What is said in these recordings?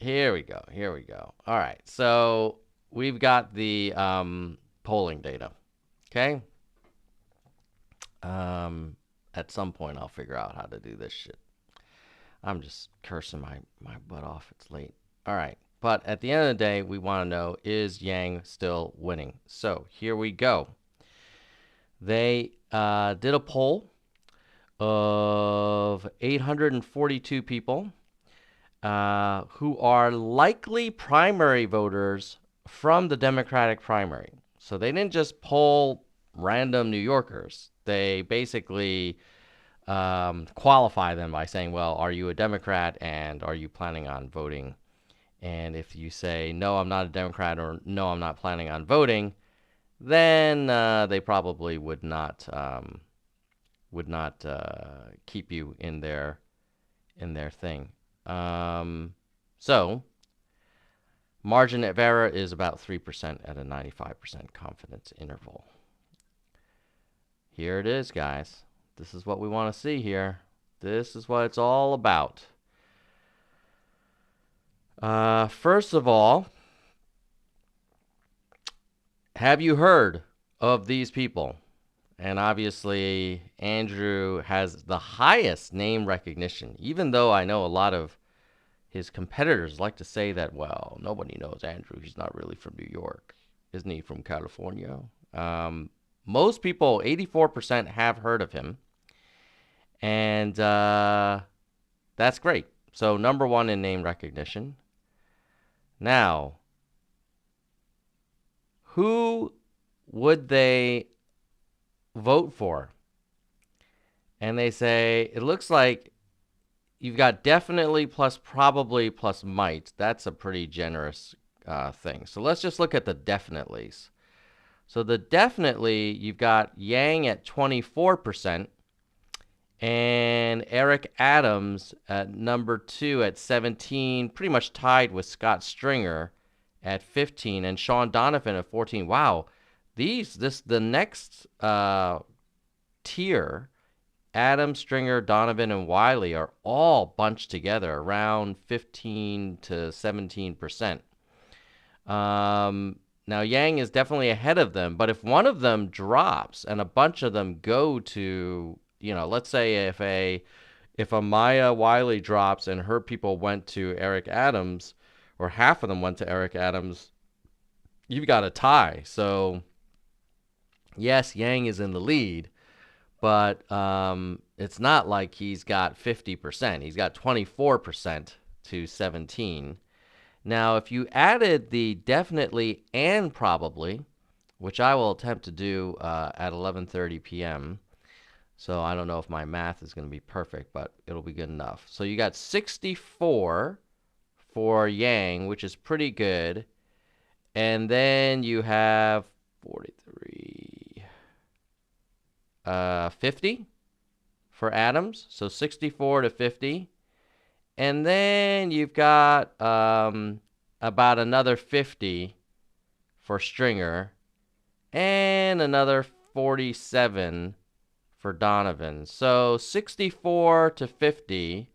Here we go. Here we go. All right. So we've got the polling data. Okay. At some point, I'll figure out how to do this shit. I'm just cursing my butt off. It's late. All right. But at the end of the day, we want to know, is Yang still winning? So here we go. They did a poll of 842 people who are likely primary voters from the Democratic primary. So they didn't just poll random New Yorkers. They basically qualify them by saying, well, are you a Democrat and are you planning on voting? And if you say, no, I'm not a Democrat, or no, I'm not planning on voting, then they probably would not keep you in their thing. So margin of error is about 3% at a 95% confidence interval. Here it is, guys. This is what we want to see here. This is what it's all about. First of all, have you heard of these people? And obviously, Andrew has the highest name recognition, even though I know a lot of his competitors like to say that, well, nobody knows Andrew. He's not really from New York. Isn't he from California? Most people, 84%, have heard of him. And that's great. So number one in name recognition. Now, who would they vote for? And they say, it looks like you've got definitely plus probably plus might. That's a pretty generous thing. So let's just look at the definitelys. So the definitely, you've got Yang at 24%. And Eric Adams at number 2 at 17, pretty much tied with Scott Stringer at 15, and Sean Donovan at 14. Wow, the next tier, Adams, Stringer, Donovan, and Wiley are all bunched together around 15 to 17%. Now Yang is definitely ahead of them, but if one of them drops and a bunch of them go to, let's say if a Maya Wiley drops and her people went to Eric Adams, or half of them went to Eric Adams, you've got a tie. So yes, Yang is in the lead, but it's not like he's got 50%. He's got 24% to 17. Now, if you added the definitely and probably, which I will attempt to do at 11:30 p.m., so I don't know if my math is going to be perfect, but it'll be good enough. So you got 64 for Yang, which is pretty good. And then you have 43, 50 for Adams. So 64 to 50. And then you've got about another 50 for Stringer. And another 47 for Donovan. So 64 to 50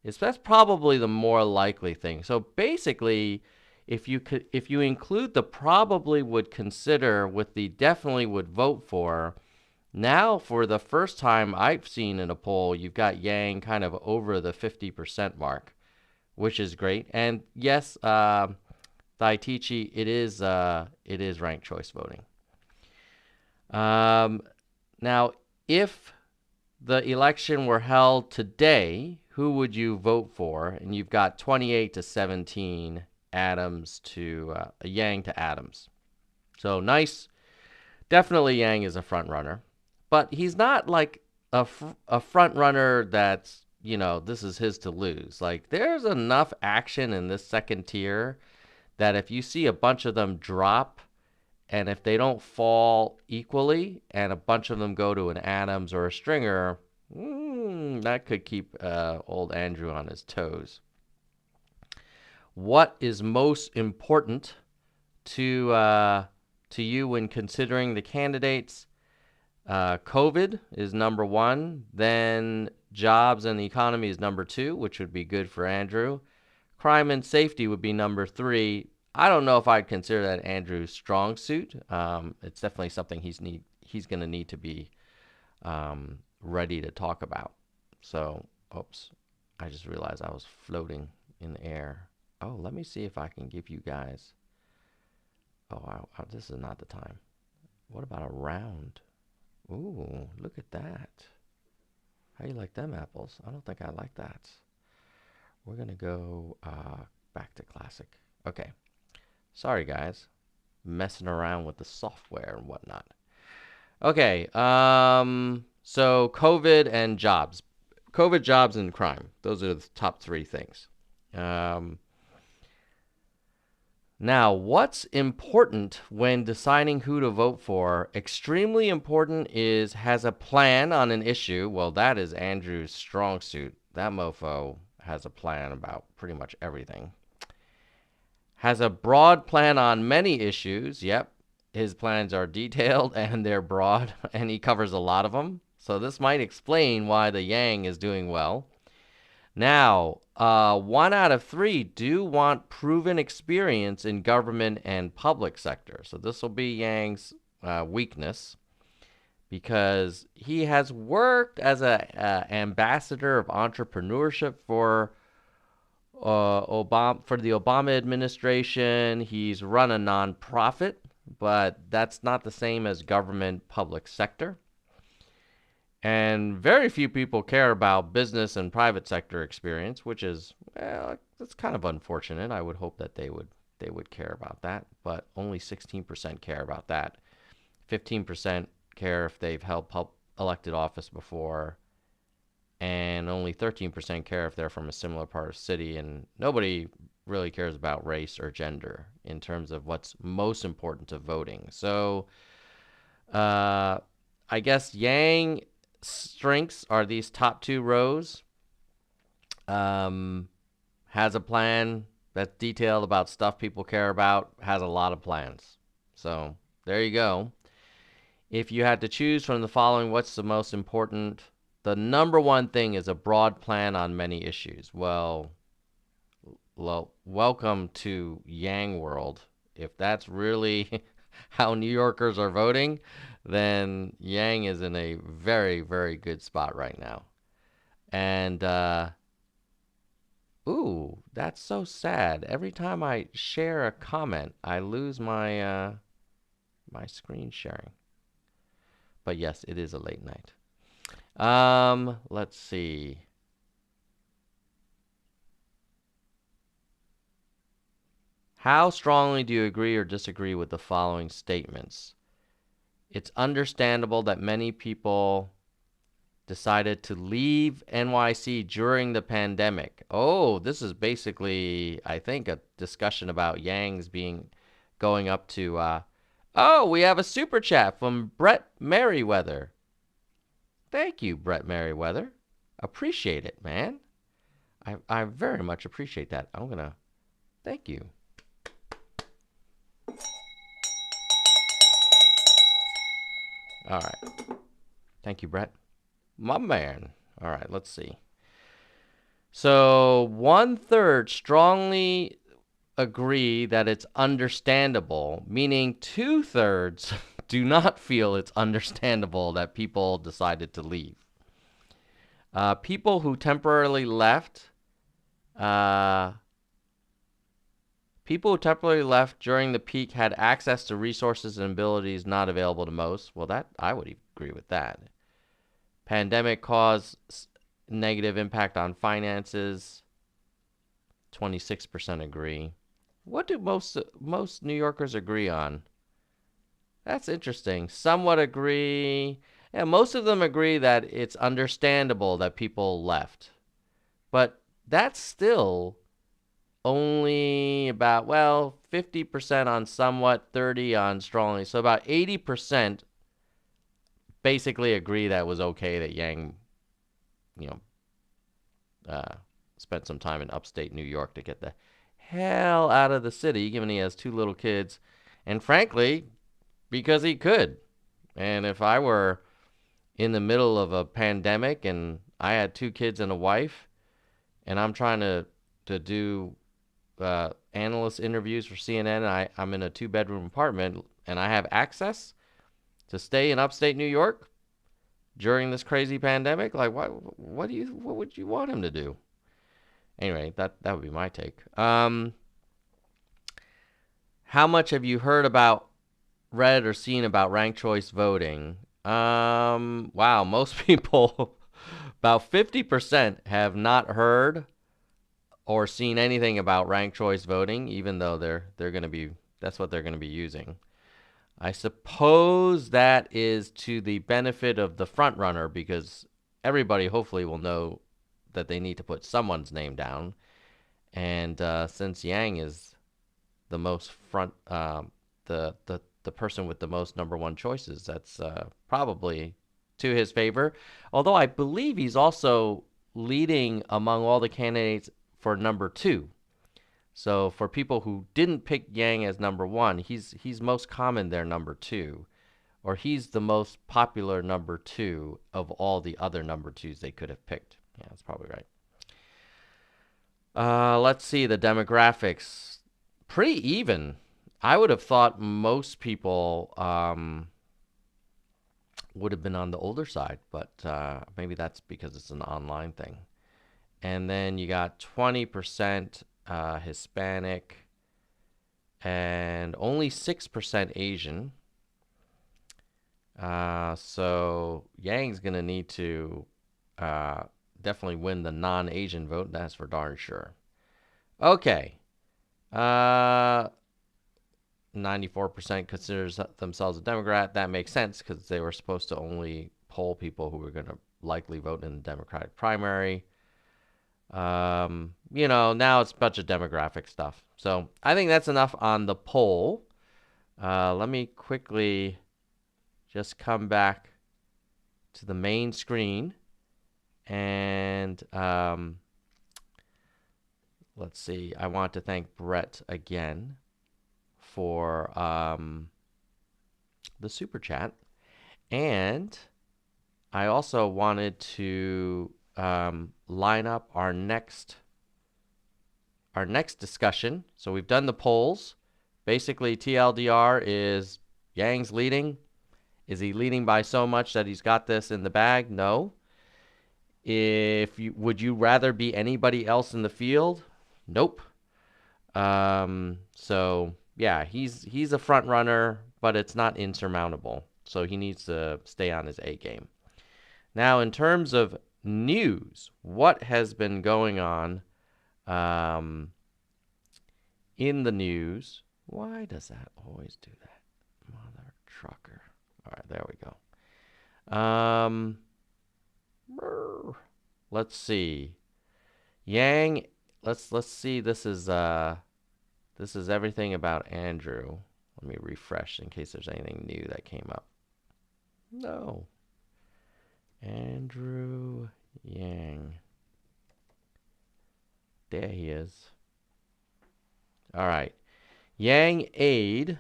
that's probably the more likely thing. So basically, if you include the probably would consider with the definitely would vote for, now for the first time I've seen in a poll, you've got Yang kind of over the 50% mark, which is great. And yes, Thaitichi, it is ranked choice voting. Now, if the election were held today, who would you vote for? And you've got 28 to 17, Adams to Yang to Adams. So nice. Definitely Yang is a front runner, but he's not like a front runner that's, this is his to lose. Like, there's enough action in this second tier that if you see a bunch of them drop, and if they don't fall equally and a bunch of them go to an Adams or a Stringer, that could keep old Andrew on his toes. What is most important to you when considering the candidates? COVID is number 1. Then jobs and the economy is number 2, which would be good for Andrew. Crime and safety would be number 3. I don't know if I'd consider that Andrew's strong suit. It's definitely something he's going to need to be ready to talk about. So, oops, I just realized I was floating in the air. Oh, let me see if I can give you guys. Oh, this is not the time. What about a round? Ooh, look at that. How you like them apples? I don't think I like that. We're going to go back to classic. Okay. Sorry, guys. Messing around with the software and whatnot. Okay. So COVID and jobs. COVID, jobs, and crime. Those are the top 3 things. Now, what's important when deciding who to vote for? Extremely important is has a plan on an issue. Well, that is Andrew's strong suit. That mofo has a plan about pretty much everything. Has a broad plan on many issues. Yep, his plans are detailed and they're broad, and he covers a lot of them. So this might explain why the Yang is doing well. Now, 1 out of 3 do want proven experience in government and public sector. So this will be Yang's weakness, because he has worked as an ambassador of entrepreneurship for the Obama administration. He's run a nonprofit, but that's not the same as government public sector. And very few people care about business and private sector experience, which is, well, that's kind of unfortunate. I would hope that they would care about that, but only 16% care about that. 15% care if they've held elected office before, and only 13% care if they're from a similar part of the city, and nobody really cares about race or gender in terms of what's most important to voting. So I guess Yang strengths are these top 2 rows. Has a plan that's detailed about stuff people care about, has a lot of plans. So there you go. If you had to choose from the following, what's the most important? The number 1 thing is a broad plan on many issues. Well, welcome to Yang world. If that's really how New Yorkers are voting, then Yang is in a very, very good spot right now. And, ooh, that's so sad. Every time I share a comment, I lose my my screen sharing. But yes, it is a late night. Let's see. How strongly do you agree or disagree with the following statements? It's understandable that many people decided to leave NYC during the pandemic. Oh, this is basically, I think, a discussion about Yang's going up to, oh, we have a super chat from Brett Merriweather. Thank you, Brett Merriweather. Appreciate it, man. I very much appreciate that. I'm going to thank you. All right. Thank you, Brett. My man. All right, let's see. So 1/3 strongly agree that it's understandable, meaning 2/3 do not feel it's understandable that people decided to leave. People who temporarily left, during the peak had access to resources and abilities not available to most. Well, that I would agree with that. Pandemic caused negative impact on finances. 26% agree. What do most New Yorkers agree on? That's interesting. Somewhat agree. Yeah, most of them agree that it's understandable that people left. But that's still only about, 50% on somewhat, 30 on strongly. So about 80% basically agree that it was okay that Yang, spent some time in upstate New York to get the hell out of the city, given he has 2 little kids. And frankly, because he could. And if I were in the middle of a pandemic and I had 2 kids and a wife, and I'm trying to do analyst interviews for CNN. And I'm in a 2-bedroom apartment, and I have access to stay in upstate New York during this crazy pandemic. Like, what would you want him to do? Anyway, that would be my take. How much have you heard about, read, or seen about ranked choice voting? Wow, most people, about 50% have not heard or seen anything about ranked choice voting, even though they're going to be, that's what they're going to be using. I suppose that is to the benefit of the front runner, because everybody hopefully will know that they need to put someone's name down. And since Yang is the most the person with the most number one choices, that's probably to his favor. Although I believe he's also leading among all the candidates for number 2. So for people who didn't pick Yang as number 1, he's most common there number 2, or he's the most popular number 2 of all the other number 2s they could have picked. Yeah, that's probably right. Let's see the demographics. Pretty even. I would have thought most people would have been on the older side, but maybe that's because it's an online thing. And then you got 20% Hispanic and only 6% Asian. So Yang's going to need to definitely win the non-Asian vote. That's for darn sure. Okay. 94% considers themselves a Democrat. That makes sense because they were supposed to only poll people who were going to likely vote in the Democratic primary. Now it's a bunch of demographic stuff. So I think that's enough on the poll. Let me quickly just come back to the main screen and let's see. I want to thank Brett again for the super chat, and I also wanted to line up our next discussion. So we've done the polls. Basically, TLDR is Yang's leading. Is he leading by so much that he's got this in the bag? No. Would you rather be anybody else in the field? Nope. So yeah, he's a front runner, but it's not insurmountable. So he needs to stay on his A game. Now, in terms of news, what has been going on in the news? Why does that always do that? Mother trucker. All right, there we go. Let's see. Yang, let's see. This is everything about Andrew. Let me refresh in case there's anything new that came up. No. Andrew Yang. There he is. All right. Yang aide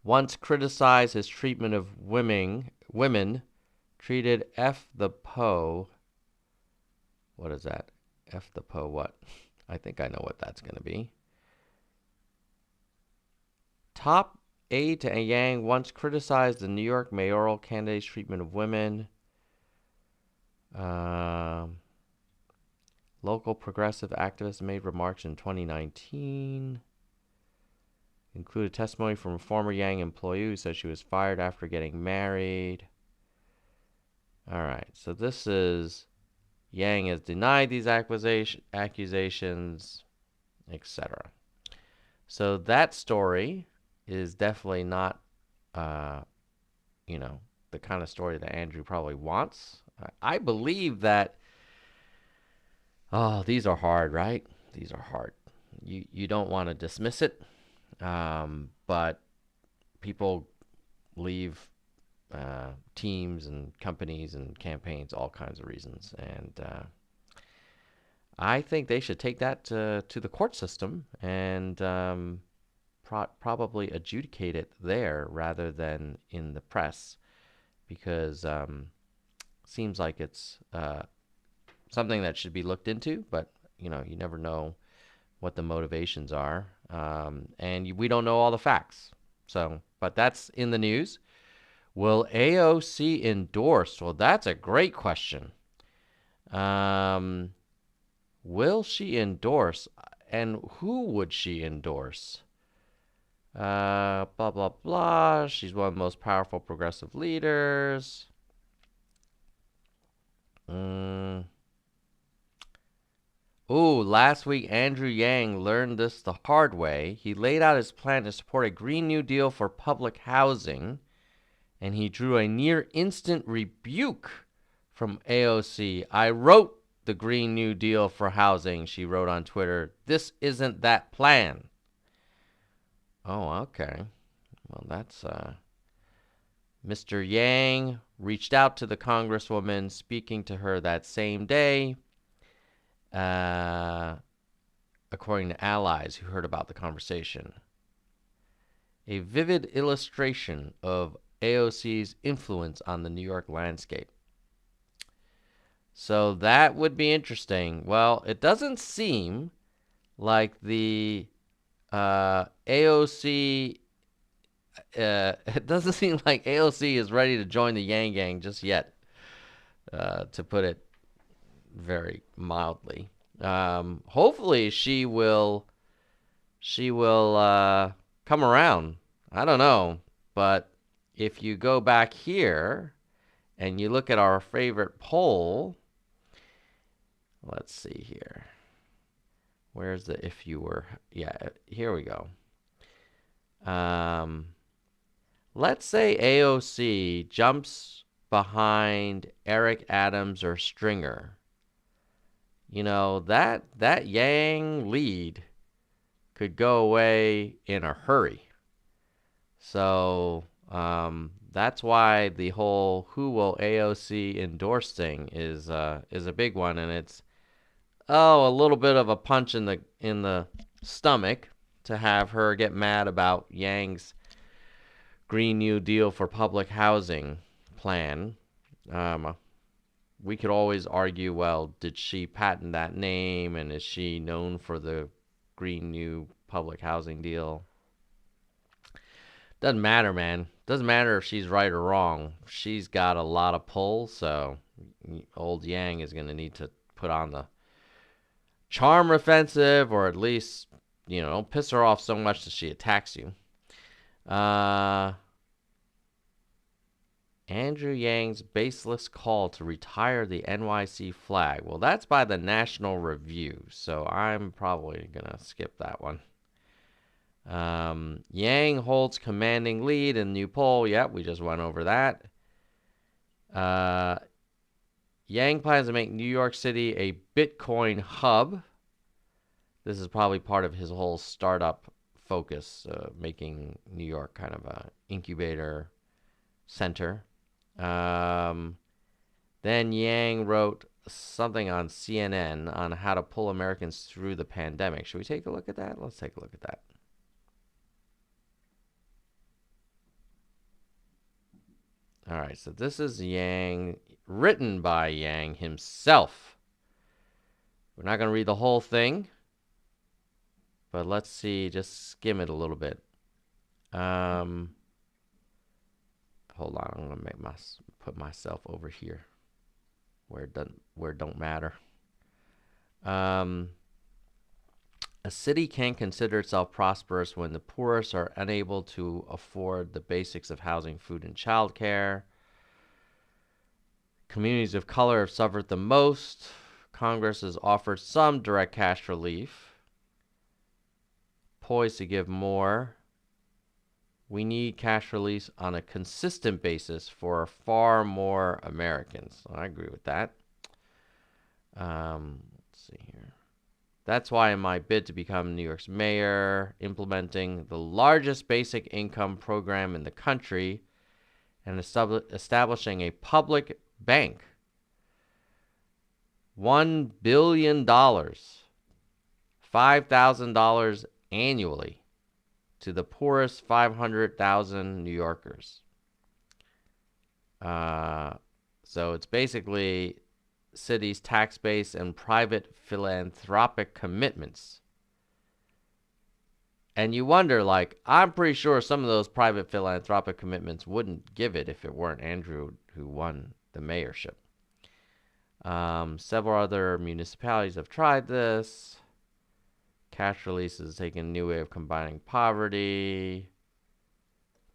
once criticized his treatment of women, treated F the Po. What is that? F the Po what? I think I know what that's going to be. Top aide to Yang once criticized the New York mayoral candidate's treatment of women. Local progressive activists made remarks in 2019. Included testimony from a former Yang employee who said she was fired after getting married. All right, so this is Yang has denied these accusations, etc. So that story is definitely not, the kind of story that Andrew probably wants. I believe that. Oh, these are hard, right? These are hard. You don't want to dismiss it, but people leave teams and companies and campaigns all kinds of reasons, and I think they should take that to the court system and probably adjudicate it there rather than in the press, because seems like it's something that should be looked into, but you never know what the motivations are. And we don't know all the facts. So, but that's in the news. Will AOC endorse? Well, that's a great question. Um, will she endorse? And who would she endorse? Blah, blah, blah. She's one of the most powerful progressive leaders. Mm. Ooh, last week Andrew Yang learned this the hard way. He laid out his plan to support a Green New Deal for public housing, and he drew a near instant rebuke from AOC. I wrote the Green New Deal for housing, she wrote on Twitter. This isn't that plan. Oh, okay. Well, that's Mr. Yang reached out to the Congresswoman, speaking to her that same day, according to allies who heard about the conversation. A vivid illustration of AOC's influence on the New York landscape. So that would be interesting. Well, it doesn't seem like the AOC. It doesn't seem like AOC is ready to join the Yang Gang just yet, to put it very mildly. Hopefully, she will. She will come around. I don't know, but if you go back here and you look at our favorite poll, let's see here. Where's the if you were? Yeah, here we go. Let's say AOC jumps behind Eric Adams or Stringer. You know, that Yang lead could go away in a hurry. So that's why the whole who will AOC endorse thing is a big one, and it's a little bit of a punch in the stomach to have her get mad about Yang's Green New Deal for public housing plan. We could always argue, well, did she patent that name, and is she known for the Green New public housing deal? Doesn't matter, man. Doesn't matter if she's right or wrong. She's got a lot of pull, so old Yang is going to need to put on the charm offensive, or at least, don't piss her off so much that she attacks you. Andrew Yang's baseless call to retire the NYC flag. Well, that's by the National Review, so I'm probably going to skip that one. Yang holds commanding lead in new poll. Yep, we just went over that. Yang plans to make New York City a Bitcoin hub. This is probably part of his whole startup focus, making New York kind of an incubator center. Then Yang wrote something on CNN on how to pull Americans through the pandemic. Should we take a look at that? Let's take a look at that. All right, so this is Yang, written by Yang himself. We're not going to read the whole thing, but let's see, just skim it a little bit. Hold on, I'm going to put myself over here where it don't matter. A city can't consider itself prosperous when the poorest are unable to afford the basics of housing, food, and childcare. Communities of color have suffered the most. Congress has offered some direct cash relief, poised to give more. We need cash release on a consistent basis for far more Americans. I agree with that. Let's see here. That's why in my bid to become New York's mayor, implementing the largest basic income program in the country and establishing a public bank, $1 billion, $5,000 annually to the poorest 500,000 New Yorkers. So it's basically city's tax base and private philanthropic commitments And you wonder, like, I'm pretty sure some of those private philanthropic commitments wouldn't give it if it weren't Andrew who won the mayorship. Several other municipalities have tried this. Cash releases taking a new way of combining poverty.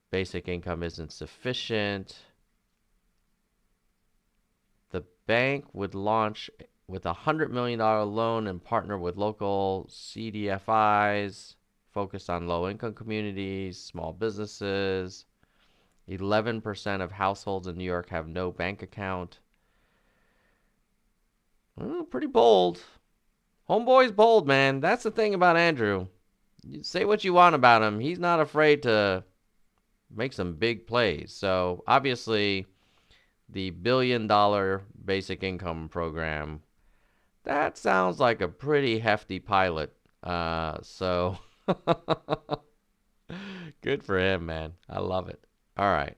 Basic income isn't sufficient. The bank would launch with a $100 million loan and partner with local CDFIs focused on low-income communities, small businesses. 11% of households in New York have no bank account. Pretty bold. Homeboy's bold, man. That's the thing about Andrew. You say what you want about him. He's not afraid to make some big plays. So, obviously, the $1 billion basic income program, that sounds like a pretty hefty pilot. So... Good for him, man. I love it. All right.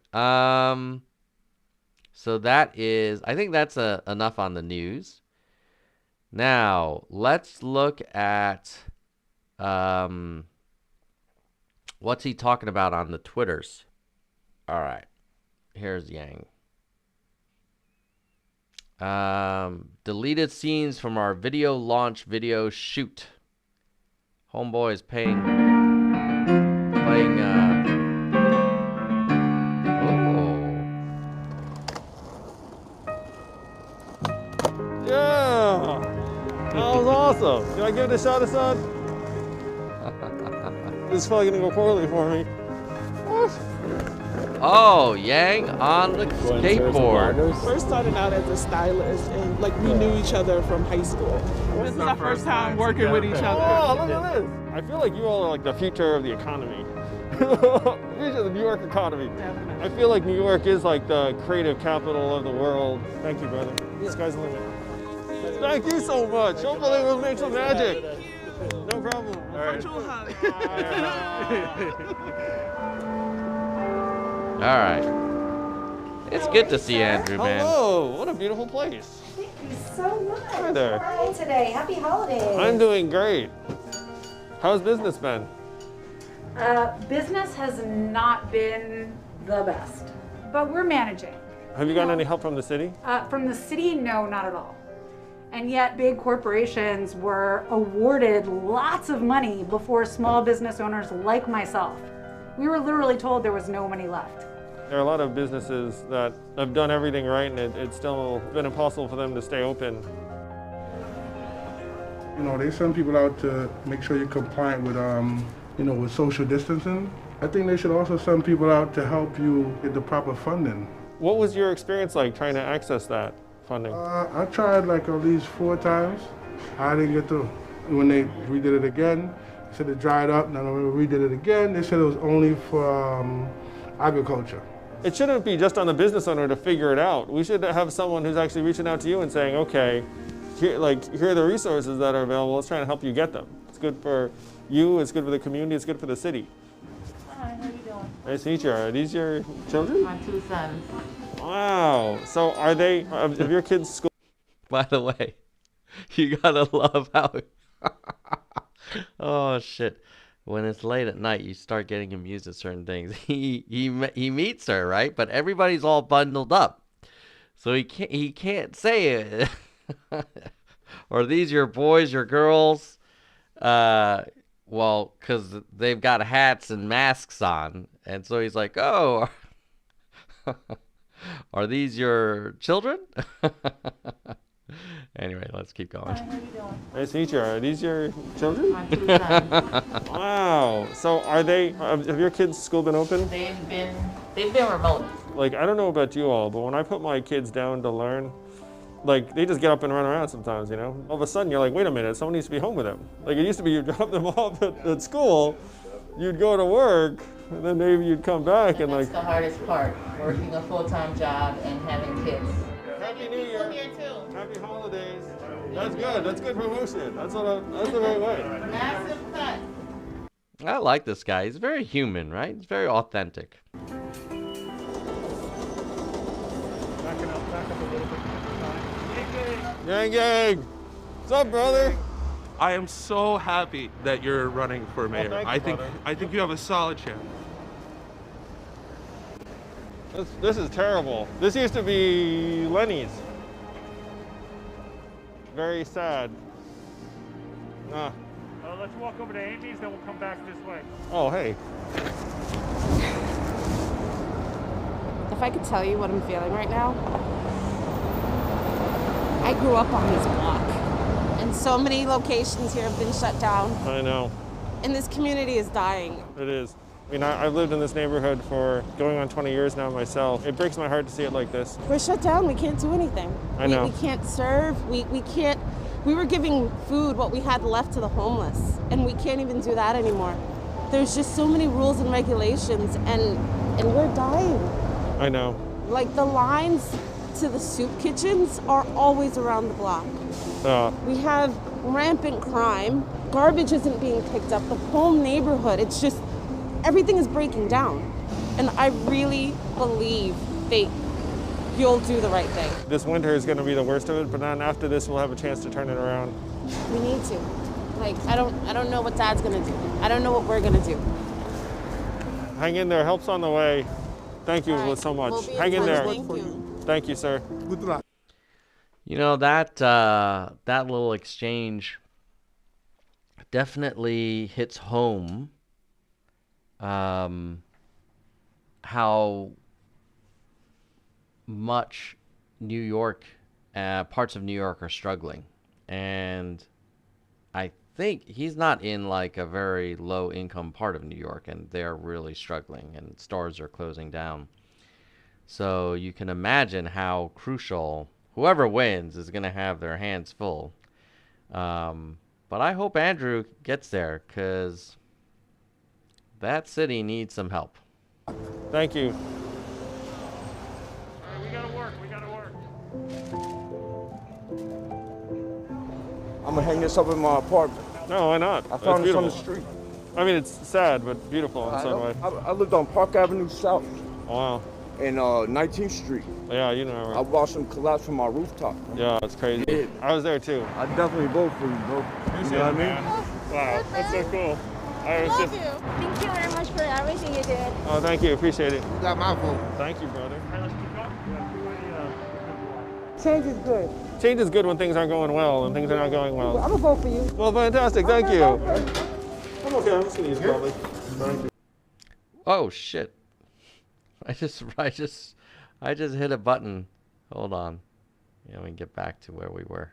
So that is, I think that's enough on the news. Now, let's look at what's he talking about on the Twitters. All right. Here's Yang. Deleted scenes from our video launch video shoot. Homeboy is playing Yeah, that was awesome. Can I give it a shot, son? This is probably gonna go poorly for me. Oh, Yang on the skateboard. We're starting out as a stylist, and like we knew each other from high school. This is our first time working with each other. Oh, look at this! I feel like you all are like the future of the economy. The future of the New York economy. Definitely. I feel like New York is like the creative capital of the world. Thank you, brother. The sky's the limit. Thank you so much. Hopefully we'll make some magic. No problem. Virtual hug. All right. It's good to see Andrew, man. Hello, what a beautiful place. Thank you so much. Hi there. Hi today. Happy holidays. I'm doing great. How's business been? Business has not been the best, but we're managing. Have you gotten any help from the city? From the city, no, not at all. And yet big corporations were awarded lots of money before small business owners like myself. We were literally told there was no money left. There are a lot of businesses that have done everything right, and it's still been impossible for them to stay open. You know, they send people out to make sure you're compliant with, with social distancing. I think they should also send people out to help you get the proper funding. What was your experience like trying to access that funding? I tried like at least 4 times. I didn't get through. When they redid it again, they said it dried up. Now when we redid it again, they said it was only for agriculture. It shouldn't be just on the business owner to figure it out. We should have someone who's actually reaching out to you and saying, okay, here are the resources that are available. Let's try to help you get them. It's good for you, it's good for the community, it's good for the city. Hi, how you doing? Nice to meet you. Are these your children? My 2 sons. Wow. So are they, of your kids' school? By the way, you gotta love how. Oh shit! When it's late at night, you start getting amused at certain things. He meets her, right? But everybody's all bundled up, so he can't say it. Are these your boys, your girls? Well, because they've got hats and masks on, and so he's like, oh. Are these your children? Anyway, let's keep going. Hi, how you doing? Nice to meet you. Are these your children? My 2 sons. Wow. So are they, have your kids' school been open? They've been remote. Like, I don't know about you all, but when I put my kids down to learn, like, they just get up and run around sometimes, you know? All of a sudden, you're like, wait a minute, someone needs to be home with them. Like, it used to be you drop them off at school, you'd go to work, and then maybe you'd come back and That's like... the hardest part, working a full-time job and having kids. Happy New Year. Happy holidays. That's good. That's good promotion. That's the right way. Massive cut. I like this guy. He's very human, right? He's very authentic. Backing up a little bit. Gang, gang. What's up, brother? I am so happy that you're running for mayor. thank you, I think you have a solid chance. This is terrible. This used to be Lenny's. Very sad. Let's walk over to Amy's, then we'll come back this way. Oh, hey. If I could tell you what I'm feeling right now, I grew up on this block, and so many locations here have been shut down. I know. And this community is dying. It is. I mean, I've lived in this neighborhood for going on 20 years now myself. It breaks my heart to see it like this. We're shut down. We can't do anything. I know. We can't serve. We can't. We were giving food, what we had left, to the homeless, and we can't even do that anymore. There's just so many rules and regulations, and we're dying. I know. Like, the lines to the soup kitchens are always around the block. We have rampant crime. Garbage isn't being picked up. The whole neighborhood, it's just, everything is breaking down. And I really believe you'll do the right thing. This winter is going to be the worst of it, but then after this, we'll have a chance to turn it around. We need to. Like, I don't know what Dad's gonna do. I don't know what we're gonna do. Hang in there. Help's on the way. Thank you so much. We'll be Hang in there. Thank you. Thank you, sir. Good luck. You know, that little exchange definitely hits home how much New York, parts of New York are struggling. And I think he's not in like a very low income part of New York, and they're really struggling and stores are closing down. So you can imagine how crucial whoever wins is going to have their hands full. But I hope Andrew gets there, because that city needs some help. Thank you. We gotta work. I'm gonna hang this up in my apartment. No, why not? I found It's this on beautiful. the street. I mean, it's sad, but beautiful in some way. I lived on Park Avenue South Wow. and 19th Street. Yeah, you know. I watched them collapse from my rooftop. Yeah, it's crazy. Yeah. I was there too. I definitely vote for you, bro. You know what I mean? Wow, that's so cool. Love you. Thank you very much for everything you did. Oh, thank you. Appreciate it. You got my vote. Thank you, brother. All right, let's keep going. Change is good. Change is good when things aren't going well and things are not going well. I'm gonna vote for you. Well, fantastic. Thank you. I'm okay. I'm just gonna use it probably. Thank you. Oh shit! I just hit a button. Hold on. Yeah, we can get back to where we were.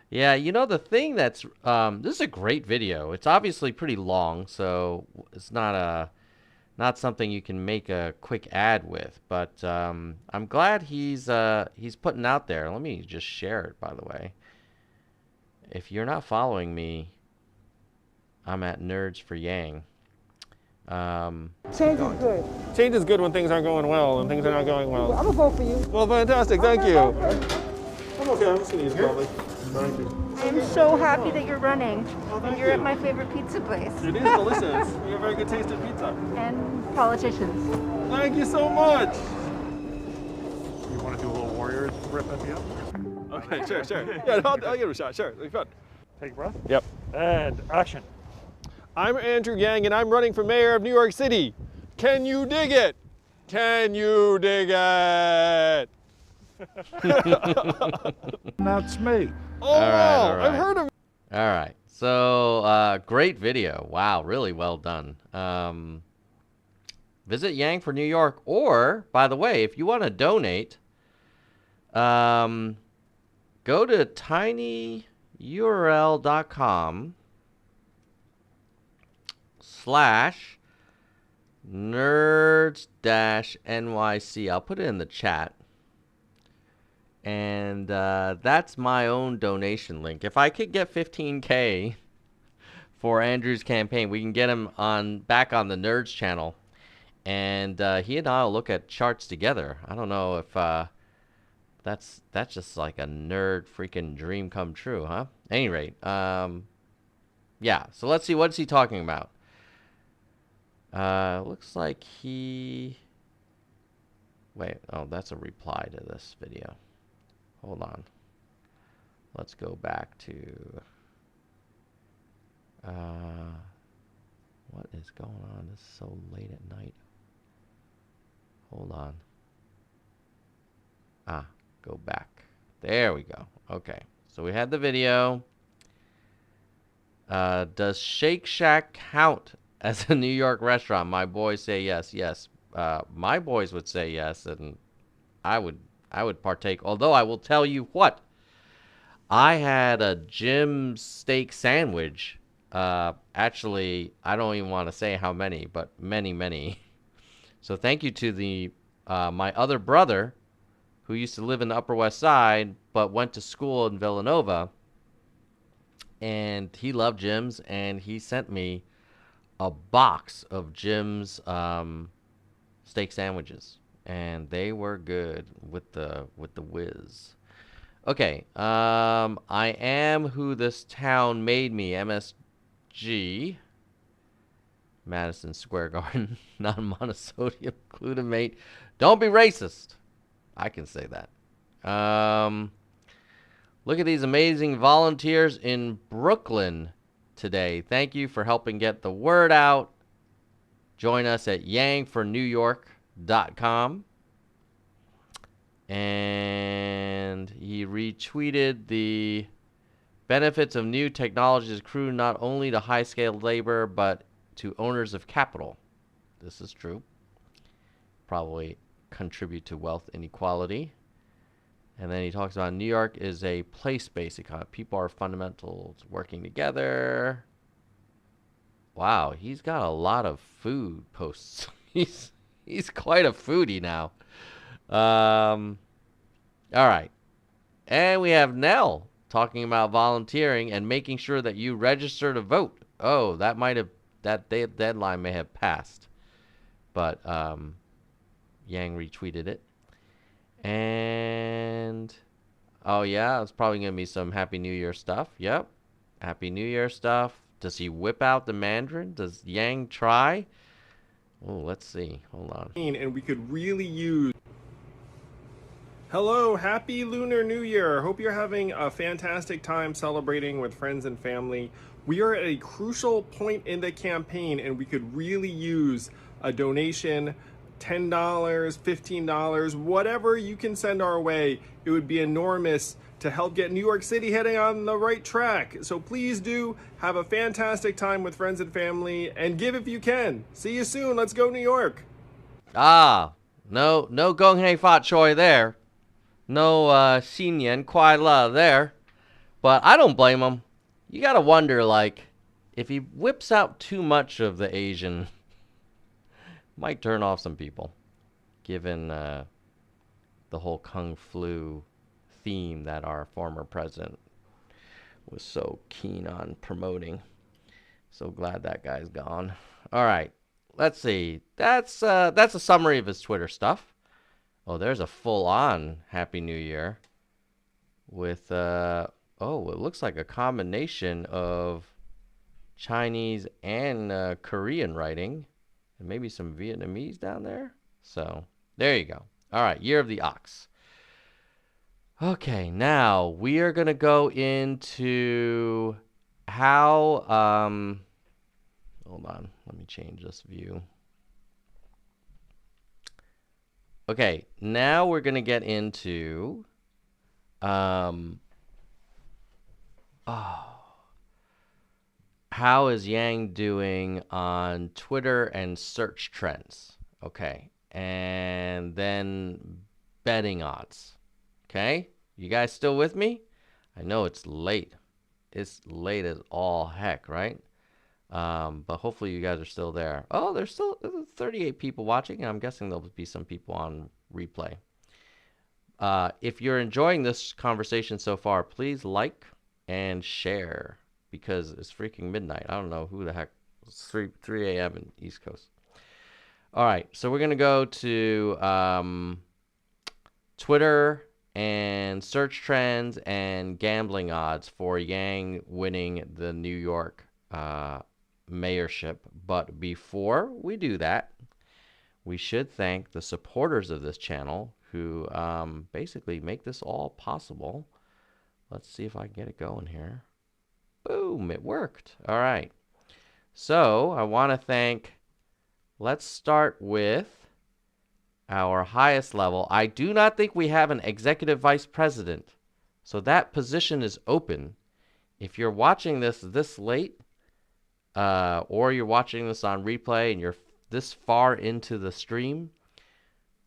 Yeah, you know, the thing that's this is a great video. It's obviously pretty long, so it's not something you can make a quick ad with. But I'm glad he's putting out there. Let me just share it, by the way. If you're not following me, I'm at Nerds for Yang. Change is good. Change is good when things aren't going well and things are not going well. I'm gonna vote for you. Well, fantastic. Thank you. I'm okay. I'm just gonna use it probably. Thank you. I'm so happy that you're running. And you're at my favorite pizza place. It is delicious. You have very good taste in pizza. And politicians. Thank you so much. You want to do a little Warriors riff at the end? Okay, sure. Yeah, I'll give it a shot. Sure, it'll be fun. Take a breath. Yep. And action. I'm Andrew Yang, and I'm running for mayor of New York City. Can you dig it? Can you dig it? That's me. Oh, All right. I've heard of. All right. So, great video. Wow, really well done. Visit Yang for New York, or, by the way, if you want to donate, go to tinyurl.com/nerds-nyc. I'll put it in the chat. And that's my own donation link. If I could get 15K for Andrew's campaign, we can get him back on the Nerds channel. And he and I will look at charts together. I don't know if that's just like a nerd freaking dream come true, huh? At any rate, yeah. So let's see, what's he talking about? Looks like he... Wait, oh, that's a reply to this video. Hold on. Let's go back to... is going on? This is so late at night. Hold on. Ah, go back. There we go. Okay. So we had the video. Does Shake Shack count as a New York restaurant? My boys say yes. Yes. My boys would say yes, and I would partake. Although I will tell you what. I had a Jim's steak sandwich. Actually, I don't even want to say how many, but many, many. So thank you to the my other brother, who used to live in the Upper West Side, but went to school in Villanova. And he loved Jim's, and he sent me a box of Jim's steak sandwiches, and they were good with the whiz. Okay, I am who this town made me. MSG, Madison Square Garden, non-monosodium glutamate. Don't be racist. I can say that. Look at these amazing volunteers in Brooklyn today. Thank you for helping get the word out. Join us at yangfornewyork.com. And he retweeted the benefits of new technologies accrue not only to high-scale labor, but to owners of capital. This is true. Probably contribute to wealth inequality. And then he talks about New York is a place-based economy. People are fundamentals working together. Wow, he's got a lot of food posts. he's quite a foodie now. All right. And we have Nell talking about volunteering and making sure that you register to vote. Oh, that deadline may have passed. But Yang retweeted it. And oh yeah, it's probably gonna be some Happy New Year stuff. Yep, Happy New Year stuff. Does he whip out the Mandarin? Does Yang try? Oh, let's see. Hold on. And we could really use. Hello, happy Lunar New Year. Hope you're having a fantastic time celebrating with friends and family. We are at a crucial point in the campaign, and we could really use a donation. $10, $15, whatever you can send our way. It would be enormous to help get New York City heading on the right track. So please do have a fantastic time with friends and family, and give if you can. See you soon. Let's go New York. Ah, no gong hei fat choi there. No xin yan kuai la there. But I don't blame him. You gotta wonder, like, if he whips out too much of the Asian, might turn off some people, given the whole Kung Flu theme that our former president was so keen on promoting. So glad that guy's gone. All right, let's see. That's a summary of his Twitter stuff. Oh, there's a full-on Happy New Year with it looks like a combination of Chinese and Korean writing. And maybe some Vietnamese down there. So, there you go. All right, Year of the Ox. Okay, now we are going to go into how... hold on, let me change this view. Okay, now we're going to get into... how is Yang doing on Twitter and search trends? Okay. And then betting odds. Okay? You guys still with me? I know it's late. It's late as all heck, right? But hopefully you guys are still there. Oh, there's still 38 people watching, and I'm guessing there'll be some people on replay. If you're enjoying this conversation so far, please like and share. Because it's freaking midnight. I don't know who the heck. It's 3 a.m. in East Coast. All right. So we're going to go to Twitter and search trends and gambling odds for Yang winning the New York mayorship. But before we do that, we should thank the supporters of this channel who basically make this all possible. Let's see if I can get it going here. Boom, it worked. All right. So I want to thank, let's start with our highest level. I do not think we have an executive vice president. So that position is open. If you're watching this late, or you're watching this on replay and you're this far into the stream,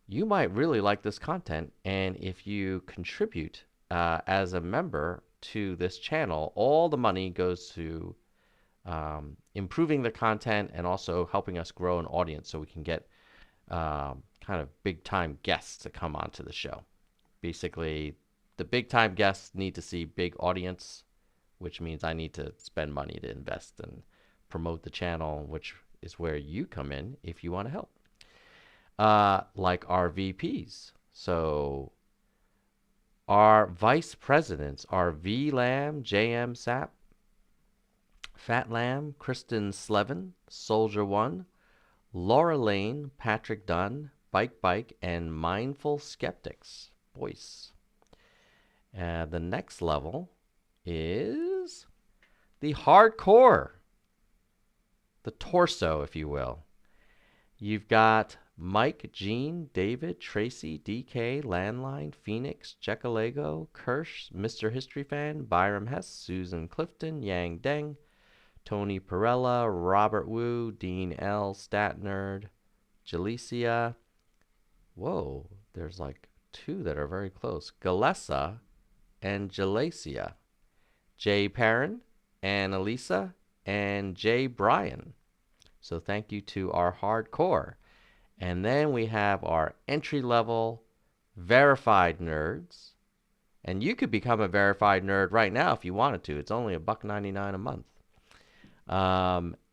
you might really like this content. And if you contribute as a member to this channel, all the money goes to improving the content and also helping us grow an audience so we can get kind of big time guests to come onto the show. Basically, the big time guests need to see big audience, which means I need to spend money to invest and promote the channel, which is where you come in if you want to help. Like our VPs. So our vice presidents are V Lamb, JM Sap, Fat Lamb, Kristen Slevin, Soldier One, Laura Lane, Patrick Dunn, Bike, and Mindful Skeptics. Voice. The next level is the hardcore. The torso, if you will. You've got Mike, Gene, David, Tracy, DK, Landline, Phoenix, Jekkalego, Kirsch, Mr. History Fan, Byram Hess, Susan Clifton, Yang Deng, Tony Perella, Robert Wu, Dean L, Stat Nerd, Jalicia. Whoa, there's like two that are very close. Galessa and Jalacia. Jay Perrin, Annalisa, and Jay Bryan. So thank you to our hardcore. And then we have our entry-level verified nerds. And you could become a verified nerd right now if you wanted to. It's only $1.99 a month.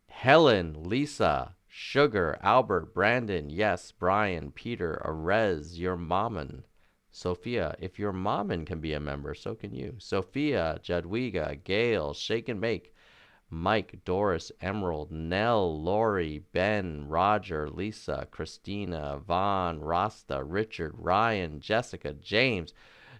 Helen, Lisa, Sugar, Albert, Brandon, Yes, Brian, Peter, Arez, Your Mommin, Sophia. If your mommin can be a member, so can you. Sophia, Jadwiga, Gail, Shake and Make, Mike, Doris, Emerald, Nell, Lori, Ben, Roger, Lisa, Christina, Vaughn, Rasta, Richard, Ryan, Jessica, James,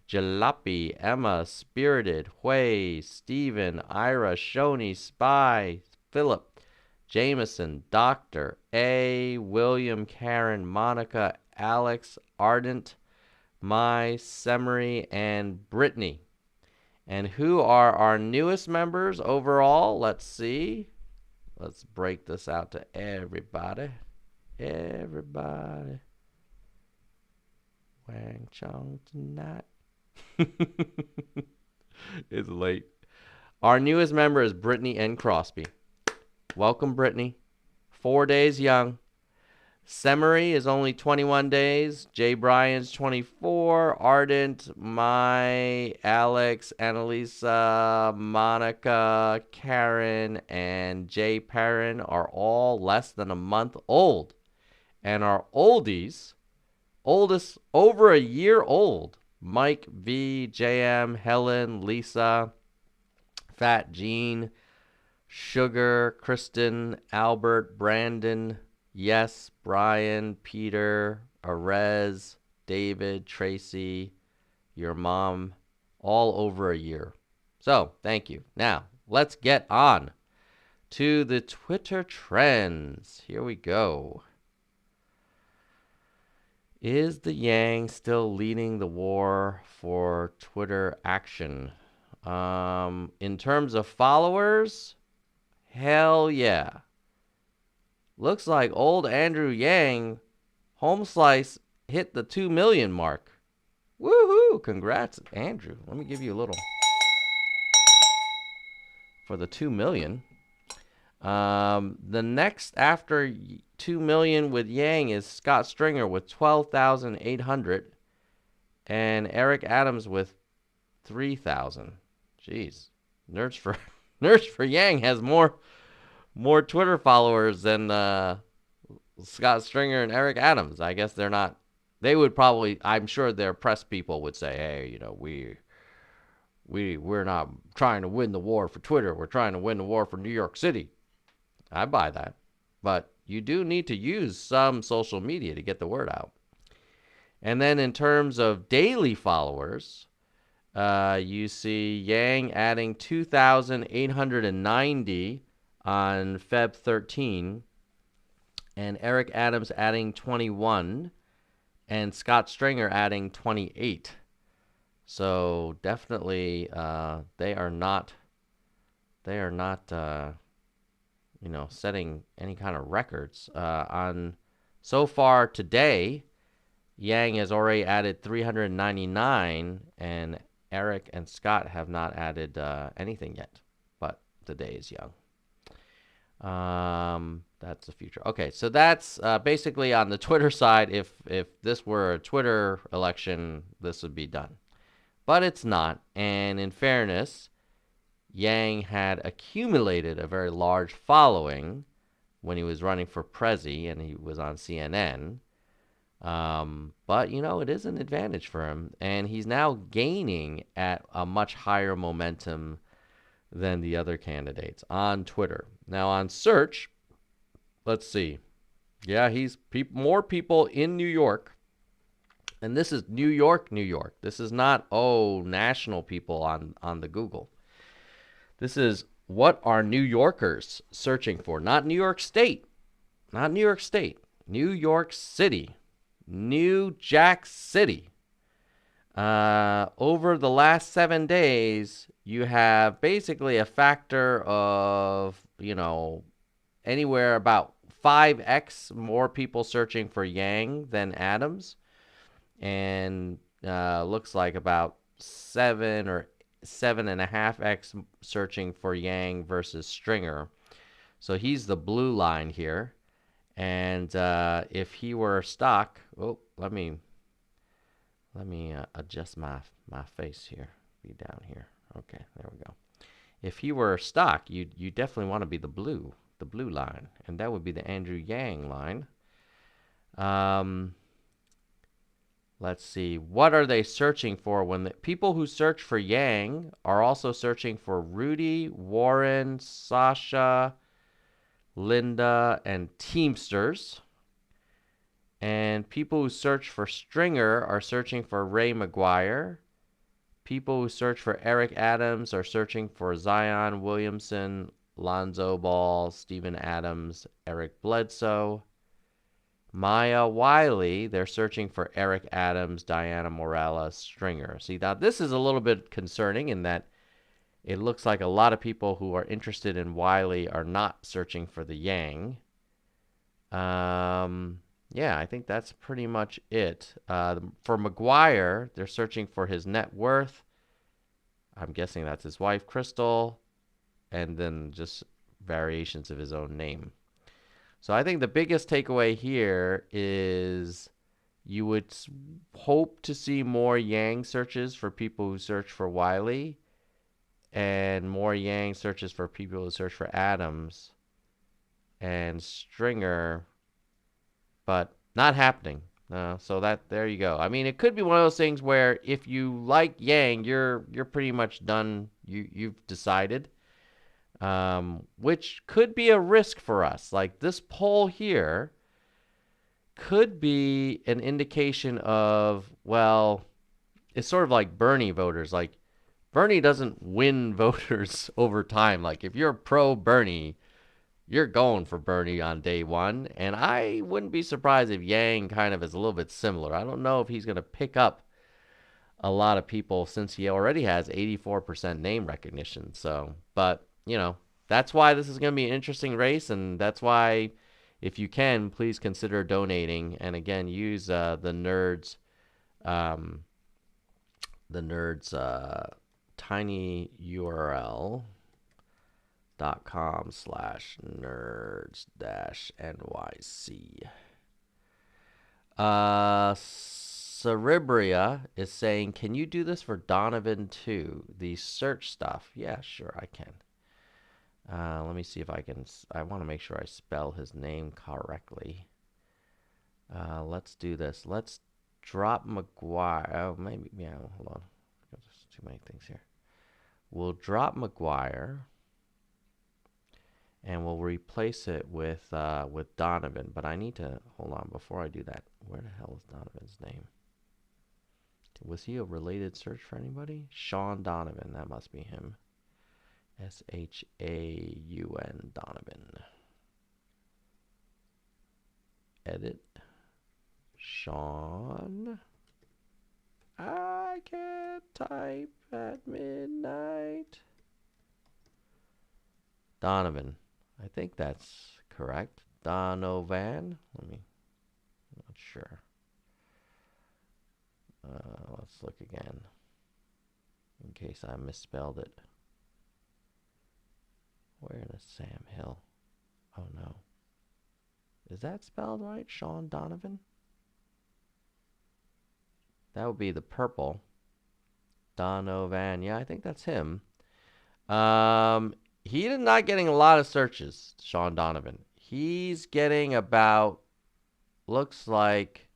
Jalopy, Emma, Spirited, Hui, Stephen, Ira, Shoni, Spy, Philip, Jameson, Dr. A, William, Karen, Monica, Alex, Ardent, Mai, Semery, and Brittany. And who are our newest members overall? Let's see. Let's break this out to everybody. Everybody. Wang Chong tonight. It's late. Our newest member is Brittany N. Crosby. Welcome, Brittany. 4 days young. Semery is only 21 days. Jay Bryan's 24. Ardent, Mai, Alex, Annalisa, Monica, Karen, and Jay Perrin are all less than a month old. And our oldies, oldest over a year old, Mike, V, JM, Helen, Lisa, Fat Gene, Sugar, Kristen, Albert, Brandon, Yes, Brian, Peter, Arez, David, Tracy, your mom, all over a year. So, thank you. Now, let's get on to the Twitter trends. Here we go. Is the Yang still leading the war for Twitter action? In terms of followers, hell yeah. Looks like old Andrew Yang, Home Slice, hit the 2 million mark. Woohoo! Congrats, Andrew. Let me give you a little for the 2 million. The next after 2 million with Yang is Scott Stringer with 12,800 and Eric Adams with 3,000. Jeez. Nerds for Yang has more Twitter followers than Scott Stringer and Eric Adams. I guess they're not. They would probably. I'm sure their press people would say, "Hey, you know, we're not trying to win the war for Twitter. We're trying to win the war for New York City." I buy that, but you do need to use some social media to get the word out. And then in terms of daily followers, you see Yang adding 2,890 on Feb 13, and Eric Adams adding 21, and Scott Stringer adding 28. So definitely, they are not, setting any kind of records. On so far today, Yang has already added 399, and Eric and Scott have not added anything yet. But the day is young. That's the future. Okay, so that's basically on the Twitter side. If this were a Twitter election, this would be done. But it's not. And in fairness, Yang had accumulated a very large following when he was running for Prezi and he was on CNN. But, it is an advantage for him. And he's now gaining at a much higher momentum than the other candidates on Twitter. Now, on search, let's see. Yeah, he's more people in New York. And this is New York, New York. This is not, national people on the Google. This is what are New Yorkers searching for? Not New York State. Not New York State. New York City. New Jack City. Over the last 7 days, you have basically a factor of, anywhere about 5x more people searching for Yang than Adams. And looks like about 7 or 7.5x searching for Yang versus Stringer. So he's the blue line here. And if he were stock, let me adjust my face here. Be down here. Okay, there we go. If he were stock, you definitely want to be the blue line, and that would be the Andrew Yang line. Let's see. What are they searching for? When the people who search for Yang are also searching for Rudy, Warren, Sasha, Linda, and Teamsters. And people who search for Stringer are searching for Ray McGuire. People who search for Eric Adams are searching for Zion Williamson, Lonzo Ball, Steven Adams, Eric Bledsoe. Maya Wiley, they're searching for Eric Adams, Diana Morales, Stringer. See, now this is a little bit concerning in that it looks like a lot of people who are interested in Wiley are not searching for the Yang. Yeah, I think that's pretty much it. For McGuire, they're searching for his net worth. I'm guessing that's his wife, Crystal, and then just variations of his own name. So I think the biggest takeaway here is you would hope to see more Yang searches for people who search for Wiley and more Yang searches for people who search for Adams and Stringer, but not happening. So there you go. I mean, it could be one of those things where if you like Yang, you're pretty much done. You've decided. Which could be a risk for us. Like this poll here could be an indication of, well, it's sort of like Bernie voters. Like Bernie doesn't win voters over time. Like if you're pro Bernie, you're going for Bernie on day one. And I wouldn't be surprised if Yang kind of is a little bit similar. I don't know if he's going to pick up a lot of people since he already has 84% name recognition. So, but that's why this is going to be an interesting race, and that's why, if you can, please consider donating. And again, use the Nerds, tiny URL.com/nerds-NYC. Cerebria is saying, can you do this for Donovan too? The search stuff. Yeah, sure, I can. Let me see if I can. I want to make sure I spell his name correctly. Let's do this. Let's drop McGuire. Oh, maybe. Yeah, hold on. There's too many things here. We'll drop McGuire, and we'll replace it with Donovan. But I need to hold on before I do that. Where the hell is Donovan's name? Was he a related search for anybody? Sean Donovan. That must be him. Shaun Donovan. Edit. Shaun. I can't type at midnight. Donovan. I think that's correct. Donovan. I'm not sure. Let's look again in case I misspelled it. Where is Sam Hill? Oh no. Is that spelled right? Shaun Donovan? That would be the purple. Donovan. Yeah, I think that's him. He is not getting a lot of searches, Shaun Donovan. He's getting about, looks like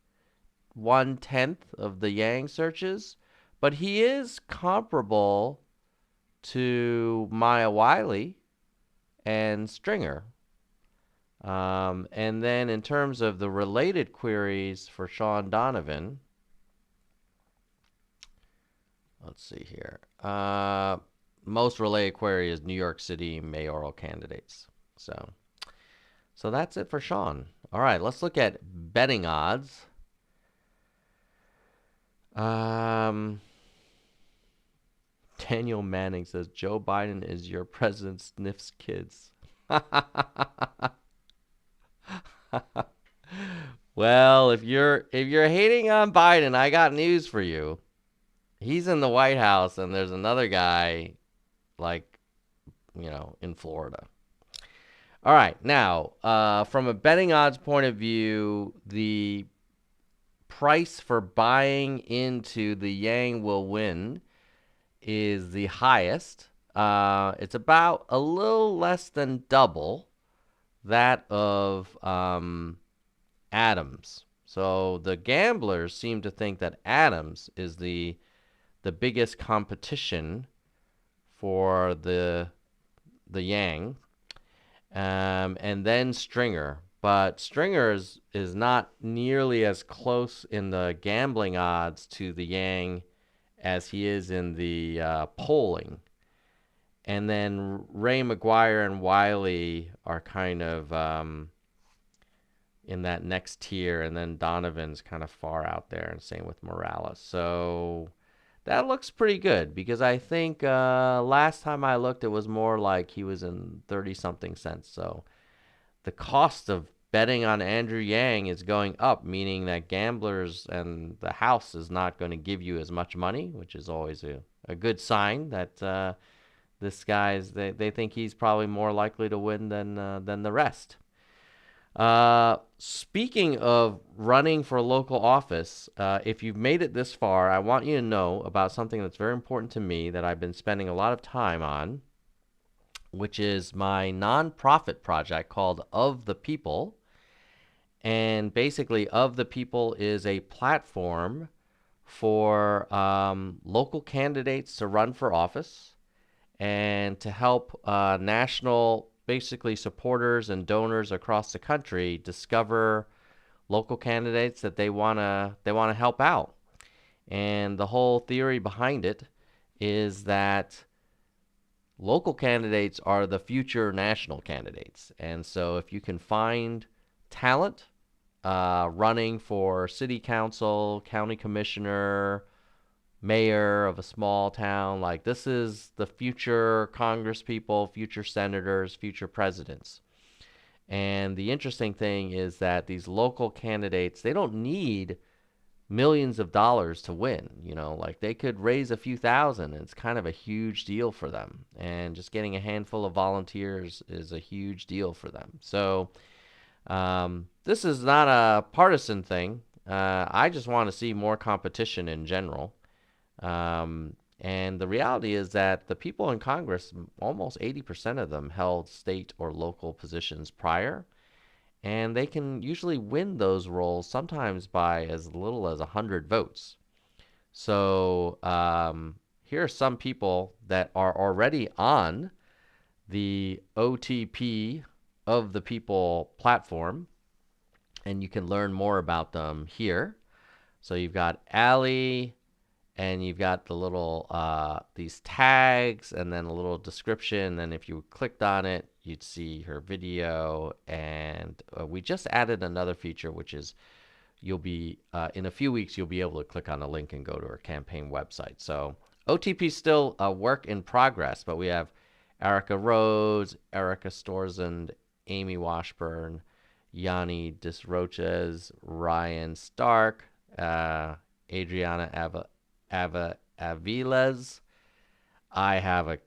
1/10 of the Yang searches, but he is comparable to Maya Wiley and Stringer. And then in terms of the related queries for Shaun Donovan, let's see here. Most related query is New York City mayoral candidates. So that's it for Shaun. All right, let's look at betting odds. Daniel Manning says Joe Biden is your president sniffs kids. Well, if you're hating on Biden, I got news for you. He's in the White House and there's another guy like, in Florida. All right, now, from a betting odds point of view, the price for buying into the Yang will win is the highest. It's about a little less than double that of Adams. So the gamblers seem to think that Adams is the biggest competition for the Yang, and then Stringer. But Stringer is not nearly as close in the gambling odds to the Yang as he is in the polling. And then Ray McGuire and Wiley are kind of in that next tier, and then Donovan's kind of far out there, and same with Morales. So that looks pretty good, because I think last time I looked, it was more like he was in 30-something cents. So the cost of betting on Andrew Yang is going up, meaning that gamblers and the house is not going to give you as much money, which is always a good sign that this guy's, they think he's probably more likely to win than the rest. Speaking of running for local office, if you've made it this far, I want you to know about something that's very important to me that I've been spending a lot of time on, which is my nonprofit project called Of the People. And basically, Of the People is a platform for local candidates to run for office and to help national, basically, supporters and donors across the country discover local candidates that they want to help out. And the whole theory behind it is that local candidates are the future national candidates. And so if you can find talent running for city council, county commissioner, mayor of a small town, like, this is the future Congress people, future senators, future presidents. And the interesting thing is that these local candidates, they don't need millions of dollars to win. Like, they could raise a few thousand, and it's kind of a huge deal for them. And just getting a handful of volunteers is a huge deal for them. So this is not a partisan thing. I just want to see more competition in general. And the reality is that the people in Congress, almost 80% of them held state or local positions prior, and they can usually win those roles sometimes by as little as 100 votes. So here are some people that are already on the OTP Of the People platform, and you can learn more about them here. So you've got Allie, and you've got the little these tags and then a little description. And if you clicked on it, you'd see her video. And we just added another feature, which is you'll be in a few weeks you'll be able to click on a link and go to our campaign website. So OTP is still a work in progress, but we have Erica Rhodes, Erica Storzand, Amy Washburn, Yanni Disroches, Ryan Stark, Adriana Aviles. I have a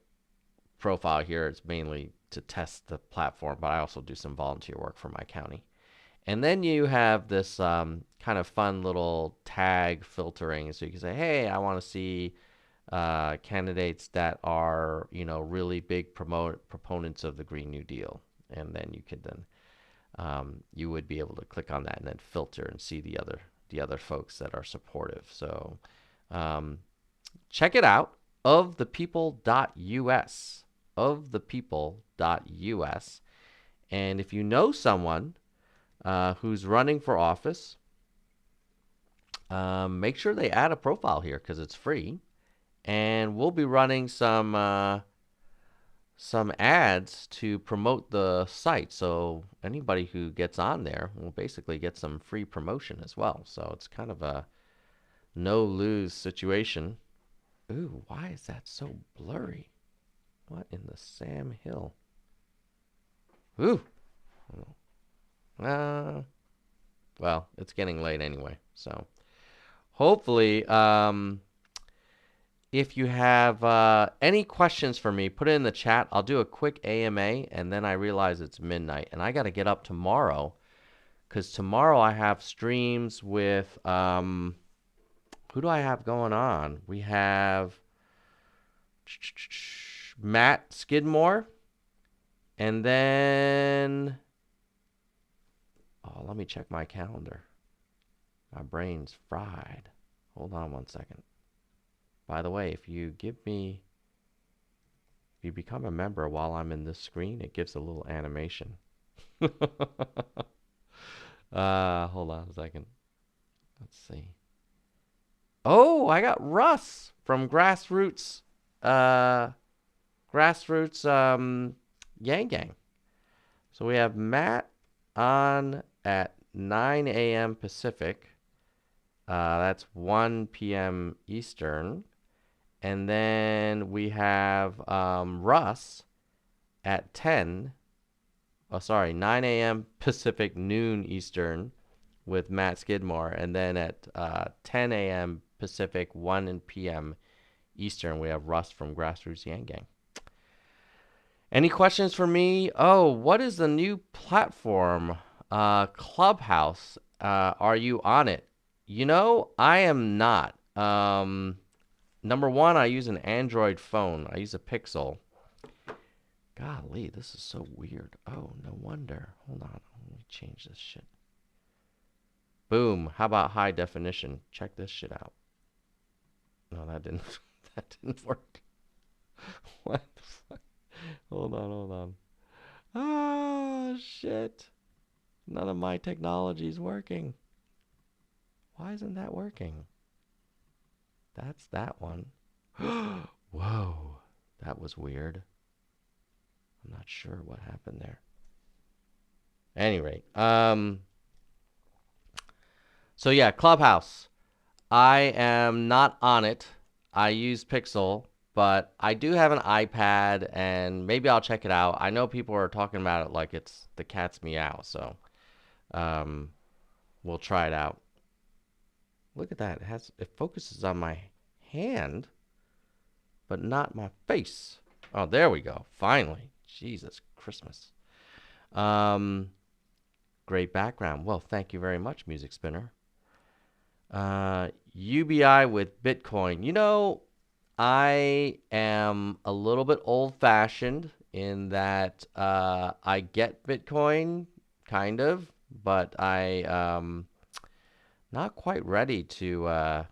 profile here. It's mainly to test the platform, but I also do some volunteer work for my county. And then you have this kind of fun little tag filtering. So you can say, hey, I want to see candidates that are, really big proponents of the Green New Deal. And then you could you would be able to click on that and then filter and see the other folks that are supportive. So check it out, ofthepeople.us, ofthepeople.us. And if you know someone who's running for office, make sure they add a profile here because it's free. And we'll be running some ads to promote the site. So anybody who gets on there will basically get some free promotion as well. So it's kind of a no-lose situation. Ooh, why is that so blurry? What in the Sam Hill? Ooh. Well, it's getting late anyway. So hopefully, if you have any questions for me, put it in the chat. I'll do a quick AMA, and then I realize it's midnight, and I got to get up tomorrow, because tomorrow I have streams with, who do I have going on? We have Matt Skidmore, and then, let me check my calendar. My brain's fried. Hold on one second. By the way, if you become a member while I'm in this screen, it gives a little animation. Hold on a second. Let's see. Oh, I got Russ from Grassroots Yang Gang. So we have Matt on at 9 a.m. Pacific. That's 1 p.m. Eastern. And then we have Russ at 9 a.m. Pacific, noon Eastern with Matt Skidmore. And then at 10 a.m. Pacific, 1 p.m. Eastern, we have Russ from Grassroots Yang Gang. Any questions for me? Oh, what is the new platform? Clubhouse. Are you on it? I am not. Number one, I use an Android phone. I use a Pixel. Golly, this is so weird. Oh, no wonder. Hold on. Let me change this shit. Boom. How about high definition? Check this shit out. No, that didn't work. What the fuck? Hold on. Oh, shit. None of my technology is working. Why isn't that working? That's that one. Whoa, that was weird. I'm not sure what happened there. Any rate, so yeah, Clubhouse. I am not on it. I use Pixel, but I do have an iPad, and maybe I'll check it out. I know people are talking about it like it's the cat's meow, so we'll try it out. Look at that. It focuses on my hand, but not my face. Oh, there we go. Finally. Jesus Christmas. Great background. Well, thank you very much, Music Spinner. UBI with Bitcoin. I am a little bit old-fashioned in that I get Bitcoin, kind of, but I not quite ready to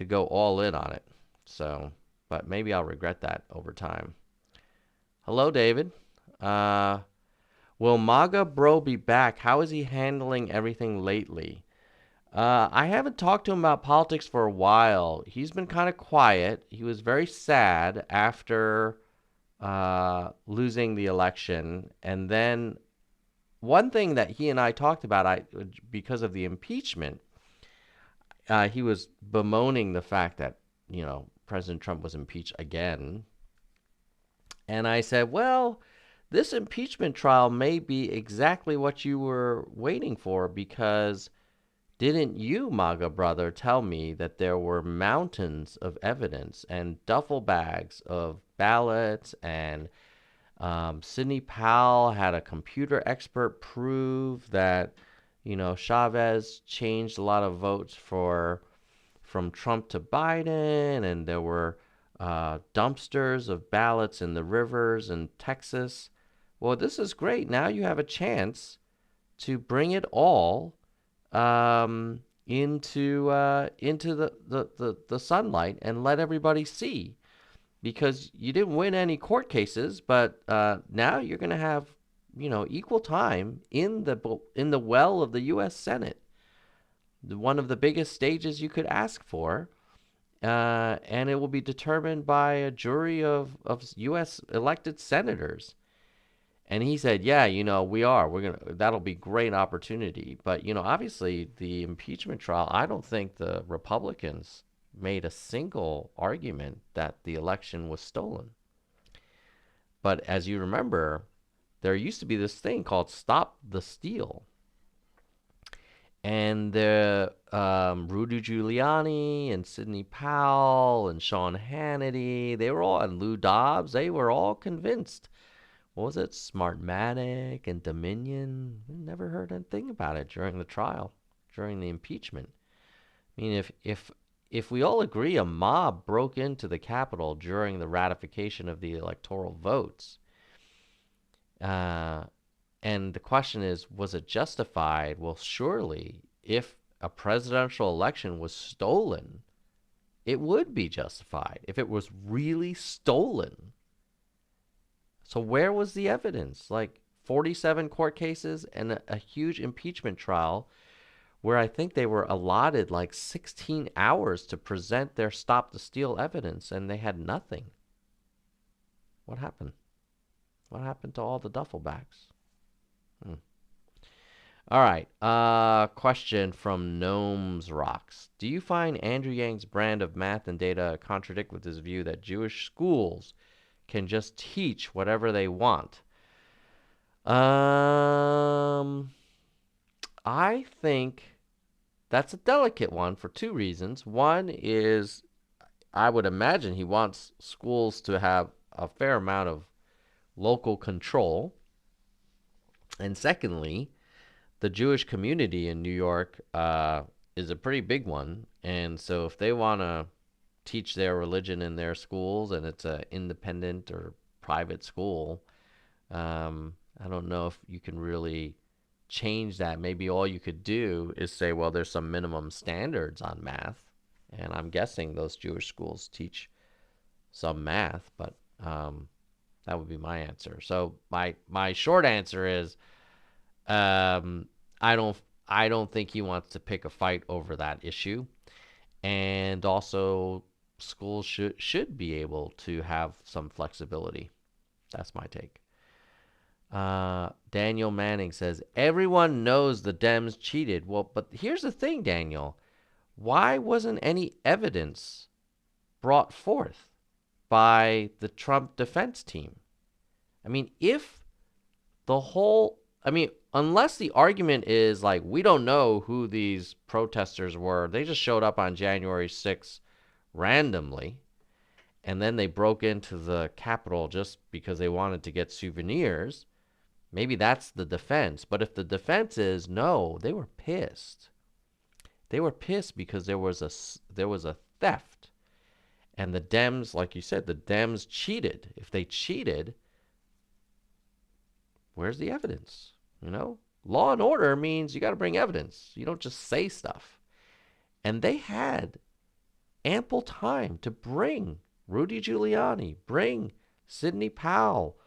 go all in on it. So, but maybe I'll regret that over time. Hello, David. Will MAGA Bro be back? How is he handling everything lately? I haven't talked to him about politics for a while. He's been kind of quiet. He was very sad after losing the election. And then one thing that he and I talked about, because of the impeachment, he was bemoaning the fact that, President Trump was impeached again. And I said, well, this impeachment trial may be exactly what you were waiting for, because didn't you, MAGA brother, tell me that there were mountains of evidence and duffel bags of ballots, and Sidney Powell had a computer expert prove that, Chavez changed a lot of votes from Trump to Biden, and there were dumpsters of ballots in the rivers in Texas. Well, this is great. Now you have a chance to bring it all into the sunlight and let everybody see, because you didn't win any court cases, but now you're going to have equal time in the well of the U.S. Senate, one of the biggest stages you could ask for, and it will be determined by a jury of U.S. elected senators. And he said, yeah, that'll be great opportunity. But, obviously the impeachment trial, I don't think the Republicans made a single argument that the election was stolen. But as you remember, there used to be this thing called Stop the Steal. And Rudy Giuliani and Sidney Powell and Sean Hannity, and Lou Dobbs, they were all convinced. What was it? Smartmatic and Dominion. We never heard anything about it during the trial, during the impeachment. I mean, if we all agree a mob broke into the Capitol during the ratification of the electoral votes, and the question is, was it justified? Well, surely, if a presidential election was stolen, it would be justified if it was really stolen. So where was the evidence? Like 47 court cases and a huge impeachment trial where I think they were allotted like 16 hours to present their Stop the Steal evidence, and they had nothing. What happened? What happened to all the duffel bags? All right. Question from Gnomes Rocks. Do you find Andrew Yang's brand of math and data contradict with his view that Jewish schools can just teach whatever they want? I think that's a delicate one for two reasons. One is, I would imagine he wants schools to have a fair amount of local control. And secondly, the Jewish community in New York is a pretty big one. And so if they want to teach their religion in their schools and it's an independent or private school, I don't know if you can really change that. Maybe all you could do is say, well, there's some minimum standards on math. And I'm guessing those Jewish schools teach some math, but that would be my answer. So my short answer is, I don't think he wants to pick a fight over that issue. And also, schools should be able to have some flexibility. That's my take. Daniel Manning says, everyone knows the Dems cheated. Well, but here's the thing, Daniel. Why wasn't any evidence brought forth by the Trump defense team? I mean, unless the argument is like, we don't know who these protesters were, they just showed up on January 6th randomly, and then they broke into the Capitol just because they wanted to get souvenirs, maybe that's the defense. But if the defense is, no, they were pissed. They were pissed because there was a theft. And the Dems, like you said, the Dems cheated. If they cheated, where's the evidence? Law and order means you got to bring evidence. You don't just say stuff. And they had ample time to bring Rudy Giuliani, bring Sidney Powell,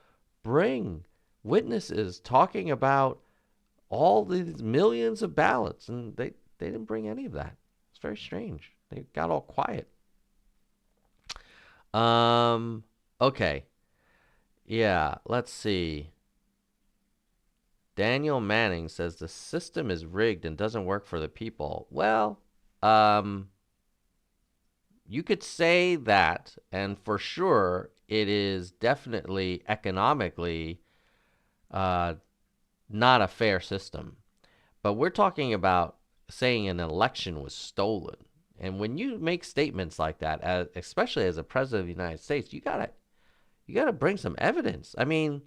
bring witnesses talking about all these millions of ballots. And didn't bring any of that. It's very strange. They got all quiet. Okay. Yeah, let's see. Daniel Manning says the system is rigged and doesn't work for the people. Well, you could say that, and for sure, it is definitely economically not a fair system. But we're talking about saying an election was stolen. And when you make statements like that, especially as a president of the United States, you gotta bring some evidence. I mean,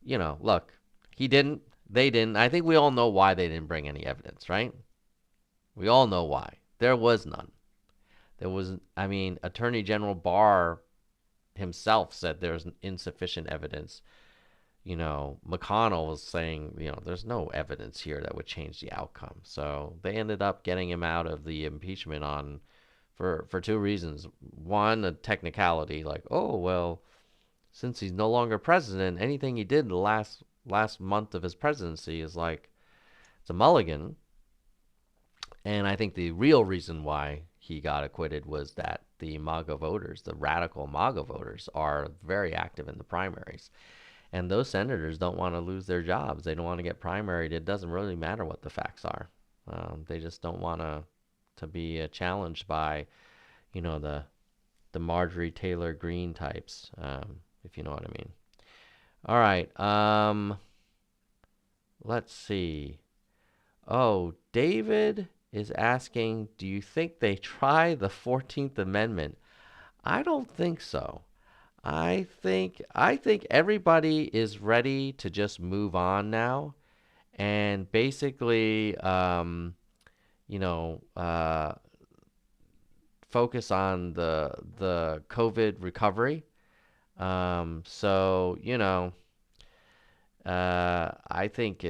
look, he didn't, they didn't. I think we all know why they didn't bring any evidence, right? We all know why. There was none. Attorney General Barr himself said there's insufficient evidence. McConnell was saying, there's no evidence here that would change the outcome. So they ended up getting him out of the impeachment for two reasons. One, a technicality, like, oh, well, since he's no longer president, anything he did the last month of his presidency is like, it's a mulligan. And I think the real reason why he got acquitted was that the MAGA voters, the radical MAGA voters, are very active in the primaries. And those senators don't want to lose their jobs. They don't want to get primaried. It doesn't really matter what the facts are. They just don't want to be challenged by, the Marjorie Taylor Greene types, if you know what I mean. All right. Let's see. Oh, David is asking, do you think they try the 14th Amendment? I don't think so. I think everybody is ready to just move on now, and basically, focus on the COVID recovery. I think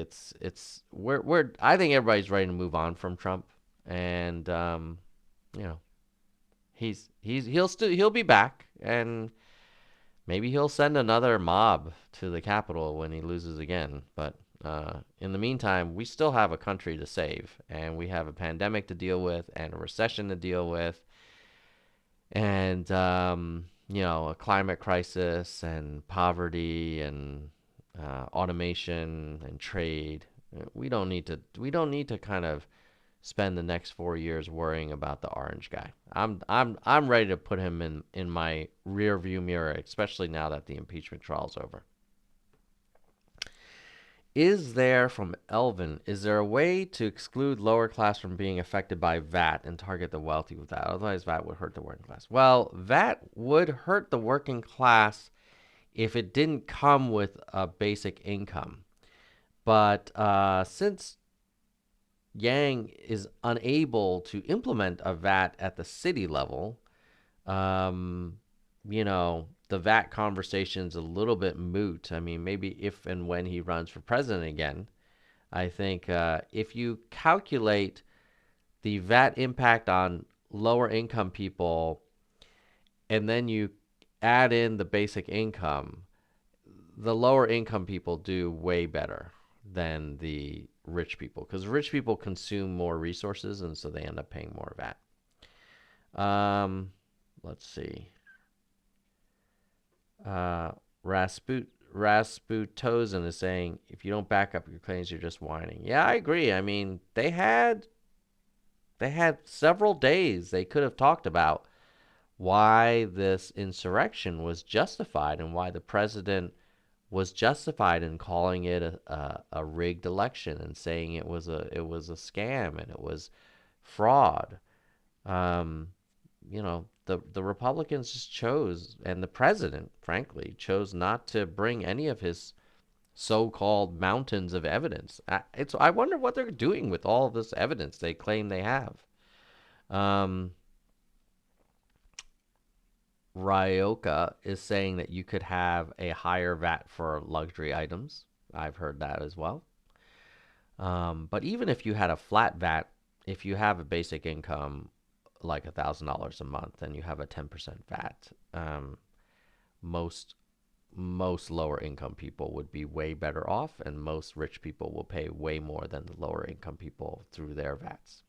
I think everybody's ready to move on from Trump, and he'll be back, and maybe he'll send another mob to the Capitol when he loses again. But in the meantime, we still have a country to save, and we have a pandemic to deal with, and a recession to deal with, and a climate crisis, and poverty, and automation, and trade. We don't need to kind of spend the next 4 years worrying about the orange guy. I'm ready to put him in my rear view mirror, especially now that the impeachment trial's over. From Elvin, is there a way to exclude lower class from being affected by VAT and target the wealthy with that? Otherwise, VAT would hurt the working class. Well, VAT would hurt the working class if it didn't come with a basic income. But since Yang is unable to implement a VAT at the city level, the VAT conversation's a little bit moot. I mean, maybe if and when he runs for president again. I think if you calculate the VAT impact on lower income people and then you add in the basic income, the lower income people do way better than the rich people, because rich people consume more resources, and so they end up paying more VAT. Let's see. Rasputosin is saying, if you don't back up your claims, you're just whining. Yeah, I agree. I mean, they had several days they could have talked about why this insurrection was justified and why the president was justified in calling it a rigged election and saying it was a scam and it was fraud. The Republicans just chose, and the president, frankly, chose not to bring any of his so-called mountains of evidence. I wonder what they're doing with all of this evidence they claim they have. Ryoka is saying that you could have a higher VAT for luxury items. I've heard that as well. But even if you had a flat VAT, if you have a basic income like $1,000 a month and you have a 10% VAT, most most lower income people would be way better off, and most rich people will pay way more than the lower income people through their VATs.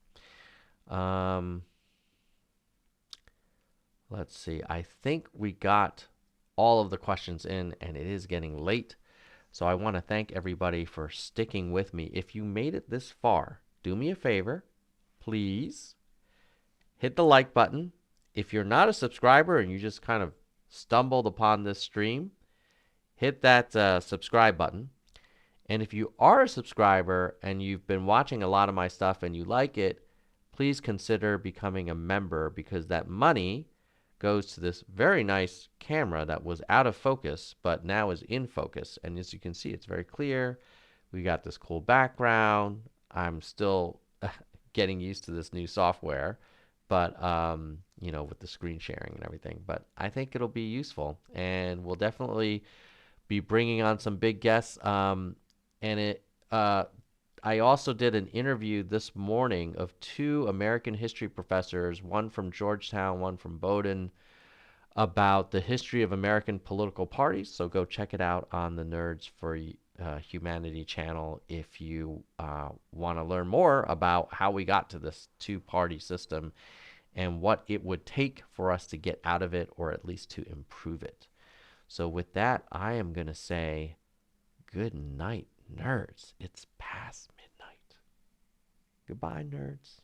Let's see. I think we got all of the questions in, and it is getting late. So I want to thank everybody for sticking with me. If you made it this far, do me a favor, please hit the like button. If you're not a subscriber and you just kind of stumbled upon this stream, hit that subscribe button. And if you are a subscriber and you've been watching a lot of my stuff and you like it, please consider becoming a member, because that money goes to this very nice camera that was out of focus but now is in focus. And as you can see, it's very clear. We got this cool background. I'm still getting used to this new software, but you know, with the screen sharing and everything. But I think it'll be useful, and we'll definitely be bringing on some big guests. I also did an interview this morning of 2 American history professors, one from Georgetown, one from Bowdoin, about the history of American political parties. So go check it out on the Nerds for Humanity channel if you want to learn more about how we got to this 2-party system and what it would take for us to get out of it, or at least to improve it. So with that, I am going to say good night, nerds. It's past midnight. Goodbye, nerds.